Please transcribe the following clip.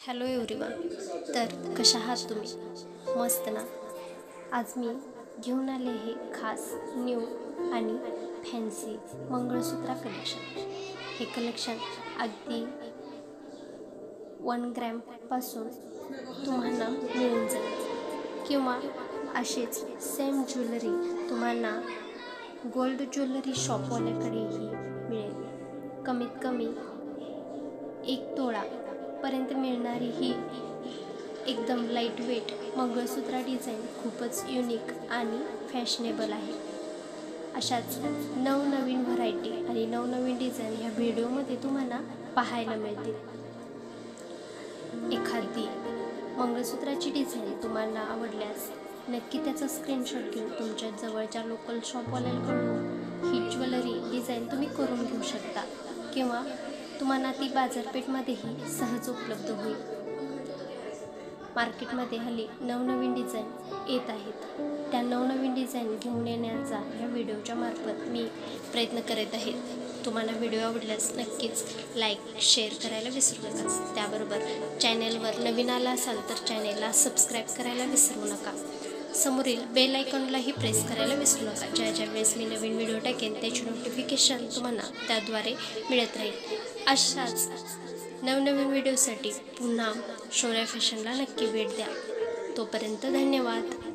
Hello everyone. तर कशा आहात तुम्ही? मस्त ना. आज मी घेऊन आले हे खास न्यू आणि फॅन्सी मंगळसूत्र कलेक्शन. हे कलेक्शन अगदी 1 ग्रॅमपासून तुम्हाला मिळून जाईल किंवा अशीच सेम ज्वेलरी तुम्हाला गोल्ड ज्वेलरी शॉपवाल्याकडेही मिळेल. कमीत कमी 1 तोळापर्यंत मिळणारी ही एकदम लाईट वेट मंगळसूत्र डिझाईन खूपच युनिक आणि फॅशनेबल आहे. अशाच नवनवीन व्हरायटी आणि नवनवीन डिझाईन ह्या व्हिडिओमध्ये तुम्हाला पाहायला मिळतील. एखादी मंगळसूत्राची डिझाईन तुम्हाला आवडल्यास नक्की त्याचा स्क्रीनशॉट घेऊन तुमच्या जवळच्या लोकल शॉपवाल्यांकडून ही ज्वेलरी डिझाईन तुम्ही करून घेऊ शकता किंवा तुम्हाला ती बाजारपेठमध्येही सहज उपलब्ध होईल. मार्केटमध्ये हल्ली नवनवीन डिझाईन येत आहेत. त्या नवनवीन डिझाईन घेऊन येण्याचा ह्या व्हिडिओच्या मार्फत मी प्रयत्न करत आहे. तुम्हाला व्हिडिओ आवडल्यास नक्कीच लाईक शेअर करायला विसरू नका. त्याबरोबर चॅनेलवर नवीन आला असाल तर चॅनेलला सबस्क्राईब करायला विसरू नका. समोरील बेल आयकॉनलाही प्रेस करायला विसरू नका. ज्या ज्या वेळेस मी नवीन व्हिडिओ टाकेन त्याची नोटिफिकेशन तुम्हाला त्याद्वारे मिळत राहील. अशाच नवनवीन व्हिडिओसाठी पुन्हा शौर्या फॅशनला नक्की भेट द्या. तोपर्यंत धन्यवाद.